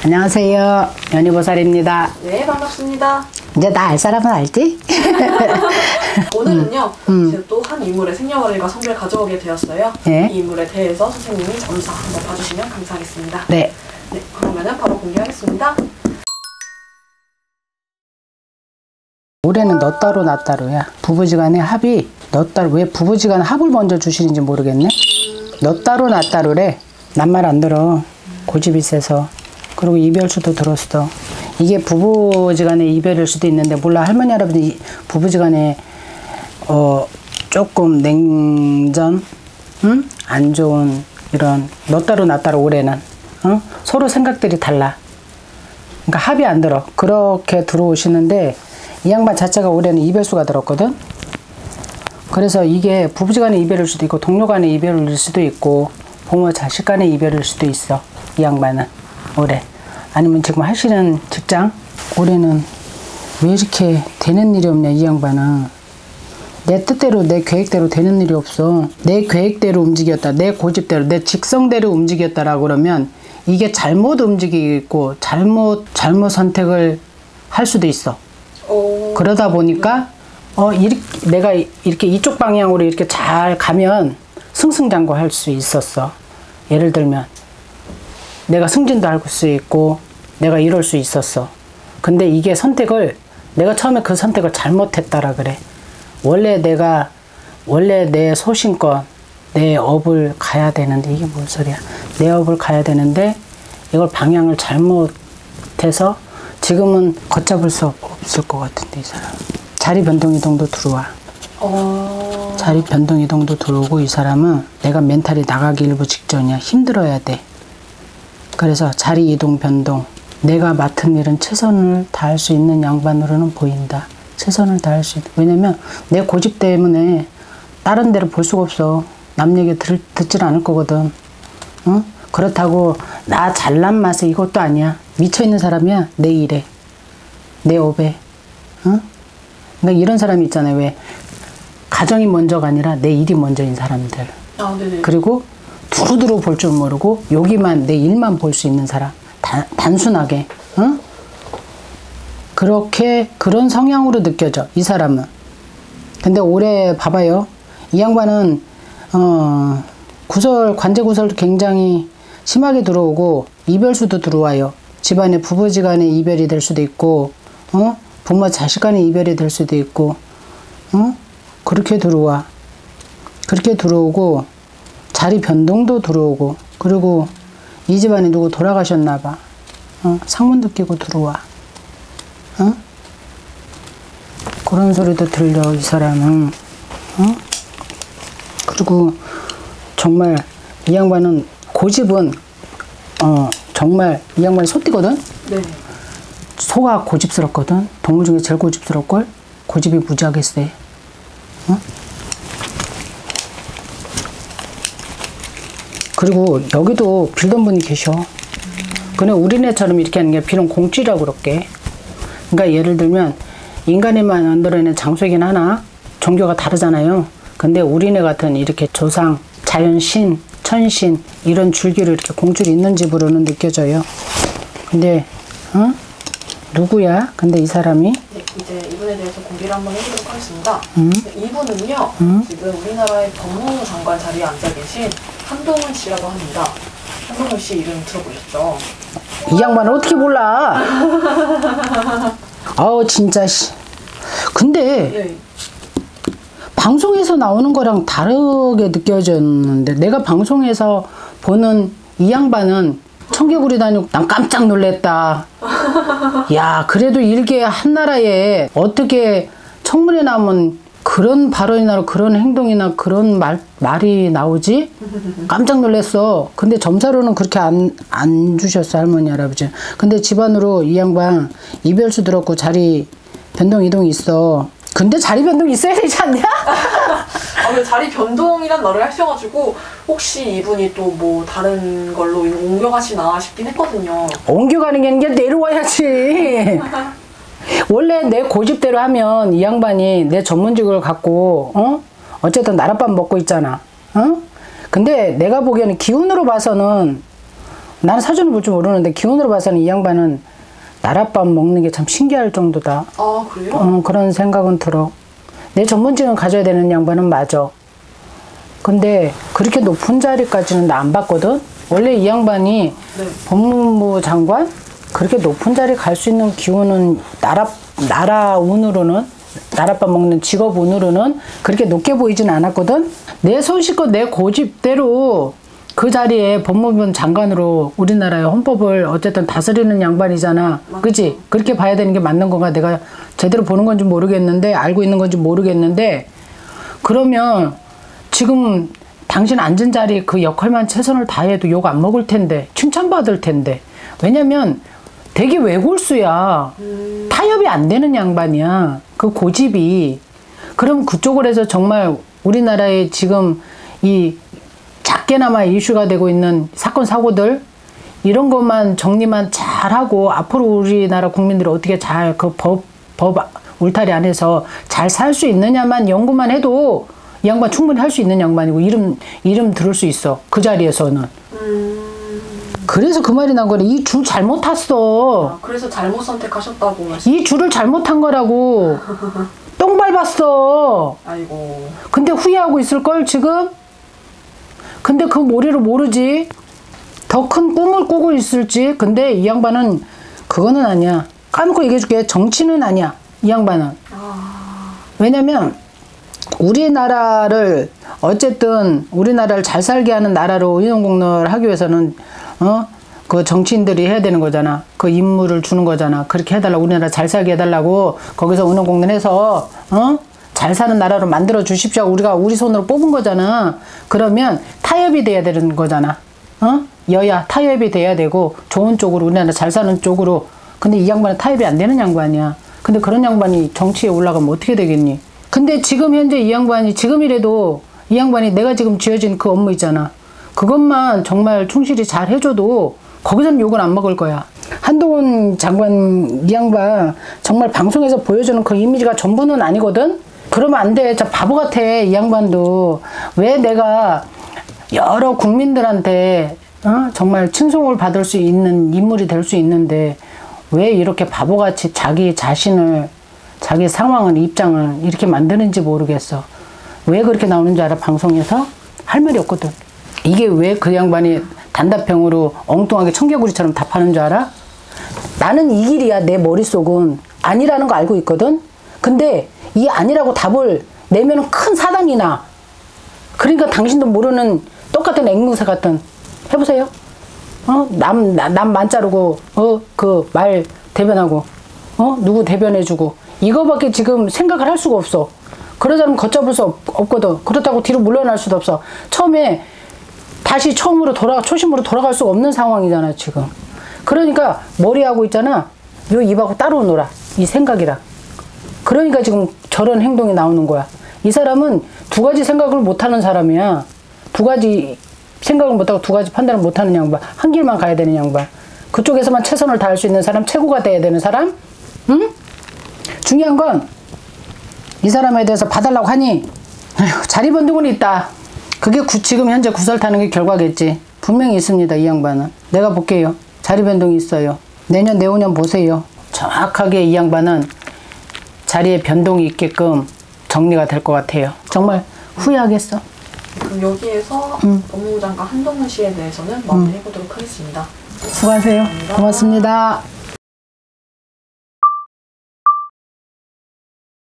안녕하세요. 연희보살입니다. 네, 반갑습니다. 이제 나 알 사람은 알지? 오늘은요, 제가 또 한 인물의 생년월일과 성별을 가져오게 되었어요. 네. 이 인물에 대해서 선생님이 점사 한번 봐주시면 감사하겠습니다. 네. 네, 그러면은 바로 공개하겠습니다. 올해는 너 따로 나 따로야. 부부지간의 합이 너 따로. 왜 부부지간 합을 먼저 주시는지 모르겠네. 너 따로 나 따로래. 난 말 안 들어. 고집이 세서. 그리고 이별수도 들었어. 이게 부부지간의 이별일 수도 있는데 몰라. 할머니 할아버지 부부지간에 조금 냉전, 안 좋은 이런 너 따로 나 따로 올해는 서로 생각들이 달라. 그러니까 합이 안 들어. 그렇게 들어오시는데 이 양반 자체가 올해는 이별수가 들었거든. 그래서 이게 부부지간의 이별일 수도 있고 동료 간의 이별일 수도 있고 부모 자식 간의 이별일 수도 있어. 이 양반은 올해. 아니면 지금 하시는 직장 올해는 왜 이렇게 되는 일이 없냐. 이 양반은 내 뜻대로 내 계획대로 되는 일이 없어. 내 계획대로 움직였다, 내 고집대로 내 직성대로 움직였다라고 그러면 이게 잘못 움직이고 잘못 선택을 할 수도 있어. 그러다 보니까 내가 이렇게 이쪽 방향으로 이렇게 잘 가면 승승장구할 수 있었어. 예를 들면 내가 승진도 할 수 있고 내가 이럴 수 있었어. 근데 이게 선택을 내가 처음에 그 선택을 잘못했다라 그래. 원래 내 소신껏 내 업을 가야 되는데 이게 뭔 소리야. 내 업을 가야 되는데 이걸 방향을 잘못해서 지금은 걷잡을 수 없을 것 같은데 이 사람. 자리 변동 이동도 들어와. 자리 변동 이동도 들어오고 이 사람은 내가 멘탈이 나가기 일부 직전이야. 힘들어야 돼. 그래서 자리 이동 변동 내가 맡은 일은 최선을 다할 수 있는 양반으로는 보인다. 최선을 다할 수 있다. 왜냐면 내 고집 때문에 다른 데로 볼 수가 없어. 남 얘기 듣질 않을 거거든. 그렇다고 나 잘난 맛에 이것도 아니야. 미쳐있는 사람이야. 내 일에 내 업에. 그러니까 이런 사람이 있잖아요. 왜 가정이 먼저가 아니라 내 일이 먼저인 사람들. 그리고 두루두루 볼 줄 모르고 여기만 내 일만 볼 수 있는 사람. 단순하게. 그런 성향으로 느껴져 이 사람은. 근데 올해 봐봐요. 이 양반은 관제구설도 굉장히 심하게 들어오고 이별수도 들어와요. 집안에 부부지간의 이별이 될 수도 있고 부모 자식 간의 이별이 될 수도 있고 그렇게 들어와. 그렇게 들어오고 자리 변동도 들어오고 그리고 이 집안에 누구 돌아가셨나 봐. 상문도 끼고 들어와. 그런 소리도 들려 이 사람은. 그리고 정말 이 양반은 고집은 정말 이 양반이 소띠거든. 네. 소가 고집스럽거든. 동물 중에 제일 고집스럽걸. 고집이 무지하게 세. 그리고 여기도 빌던 분이 계셔. 근데 우리네처럼 이렇게 하는 게 비록 공쥐라고 그럴게. 그러니까 예를 들면 인간에만 만들어내는 장소이긴 하나 종교가 다르잖아요. 근데 우리네 같은 이렇게 조상, 자연신, 천신 이런 줄기를 이렇게 공줄이 있는 집으로는 느껴져요. 근데 누구야? 근데 이 사람이? 네, 이제 이분에 대해서 공개를 한번 해보도록 하겠습니다. 이분은요, 지금 우리나라의 법무부 장관 자리에 앉아 계신 한동훈 씨라고 합니다. 한동훈 씨 이름 들어보셨죠? 이 양반은 어떻게 몰라? 아우 진짜 씨. 근데 네. 방송에서 나오는 거랑 다르게 느껴졌는데 내가 방송에서 보는 이 양반은 청개구리 다니고 난 깜짝 놀랬다. 야 그래도 일개 한나라에 어떻게 청문회 나오면 그런 발언이나 그런 행동이나 그런 말이 나오지? 깜짝 놀랐어. 근데 점사로는 그렇게 안 주셨어 할머니 할아버지. 근데 집안으로 이 양반 이별수 들었고 자리 변동 이동이 있어. 근데 자리 변동 있어야 되지 않냐? 자리 변동이란 말을 하셔가지고 혹시 이분이 또 뭐 다른 걸로 옮겨가시나 싶긴 했거든요. 옮겨가는 게 아니라 내려와야지. 원래 내 고집대로 하면 이 양반이 내 전문직을 갖고 어쨌든 나랏밥 먹고 있잖아. 근데 내가 보기에는 기운으로 봐서는 나는 사전을 볼 줄 모르는데 기운으로 봐서는 이 양반은 나랏밥 먹는 게 참 신기할 정도다. 아, 그래요? 그런 생각은 들어. 내 전문직은 가져야 되는 양반은 맞아. 근데 그렇게 높은 자리까지는 나 안 봤거든. 원래 이 양반이 네. 법무부 장관 그렇게 높은 자리 갈 수 있는 기운은 나라 운으로는, 나랏밥 먹는 직업 운으로는 그렇게 높게 보이진 않았거든. 내 손실껏 내 고집대로 그 자리에 법무부 장관으로 우리나라의 헌법을 어쨌든 다스리는 양반이잖아. 그치? 그렇게 봐야 되는 게 맞는 건가? 내가 제대로 보는 건지 모르겠는데, 알고 있는 건지 모르겠는데, 그러면 지금 당신 앉은 자리 그 역할만 최선을 다해도 욕 안 먹을 텐데, 칭찬받을 텐데. 왜냐면 되게 외골수야. 타협이 안 되는 양반이야. 그 고집이. 그럼 그쪽을 해서 정말 우리나라에 지금 이 작게나마 이슈가 되고 있는 사건 사고들 이런 것만 정리만 잘하고 앞으로 우리나라 국민들이 어떻게 잘 그 법 울타리 안에서 잘 살 수 있느냐만 연구만 해도 이 양반 충분히 할 수 있는 양반이고 이름 들을 수 있어. 그 자리에서는. 그래서 그 말이 난 거래. 이 줄 잘못 탔어. 아, 그래서 잘못 선택하셨다고 말씀. 이 줄을 잘못한 거라고. 똥 밟았어. 아이고. 근데 후회하고 있을걸 지금? 근데 그 머리를 모르지. 더 큰 꿈을 꾸고 있을지. 근데 이 양반은 그거는 아니야. 까놓고 얘기해줄게. 정치는 아니야. 이 양반은. 왜냐면 우리나라를 어쨌든 우리나라를 잘 살게 하는 나라로 인원공론을 하기 위해서는 그 정치인들이 해야 되는 거잖아. 그 임무를 주는 거잖아. 그렇게 해달라고, 우리나라 잘 살게 해달라고 거기서 인원공론해서 잘 사는 나라로 만들어 주십시오. 우리가 우리 손으로 뽑은 거잖아. 그러면 타협이 돼야 되는 거잖아. 여야 타협이 돼야 되고 좋은 쪽으로, 우리나라 잘 사는 쪽으로. 근데 이 양반은 타협이 안 되는 양반이야. 근데 그런 양반이 정치에 올라가면 어떻게 되겠니? 근데 지금 현재 이 양반이, 지금이라도 이 양반이 내가 지금 쥐어진 그 업무 있잖아. 그것만 정말 충실히 잘 해줘도 거기서는 욕을 안 먹을 거야. 한동훈 장관 이 양반 정말 방송에서 보여주는 그 이미지가 전부는 아니거든? 그러면 안 돼. 저 바보 같아, 이 양반도. 왜 내가 여러 국민들한테 정말 칭송을 받을 수 있는 인물이 될 수 있는데 왜 이렇게 바보같이 자기 자신을, 자기 상황을, 입장을 이렇게 만드는지 모르겠어. 왜 그렇게 나오는 줄 알아? 방송에서 할 말이 없거든. 이게 왜 그 양반이 단답형으로 엉뚱하게 청개구리처럼 답하는 줄 알아? 나는 이 길이야. 내 머릿속은 아니라는 거 알고 있거든. 근데 이 아니라고 답을 내면 큰 사단이 나. 그러니까 당신도 모르는 똑같은 앵무새 같은, 해보세요. 남 만자르고 그 말 대변하고 누구 대변해주고 이거밖에 지금 생각을 할 수가 없어. 그러자면 걷잡을 수 없거든. 그렇다고 뒤로 물러날 수도 없어. 처음에 다시 처음으로 초심으로 돌아갈 수가 없는 상황이잖아 지금. 그러니까 머리하고 있잖아, 요 입하고 따로 놀아, 이 생각이랑. 그러니까 지금 저런 행동이 나오는 거야. 이 사람은 두 가지 생각을 못하는 사람이야. 두 가지 생각을 못하고 두 가지 판단을 못하는 양반. 한 길만 가야 되는 양반. 그쪽에서만 최선을 다할 수 있는 사람, 최고가 돼야 되는 사람. 응? 중요한 건 이 사람에 대해서 봐달라고 하니 아휴, 자리변동은 있다. 그게 지금 현재 구설 타는 게 결과겠지. 분명히 있습니다. 이 양반은. 내가 볼게요. 자리변동이 있어요. 내년 내후년 보세요. 정확하게 이 양반은 자리에 변동이 있게끔 정리가 될 것 같아요. 정말 후회하겠어. 그럼 여기에서 법무부 장관 한동훈 씨에 대해서는 마무리해보도록 하겠습니다. 수고하세요. 감사합니다. 고맙습니다.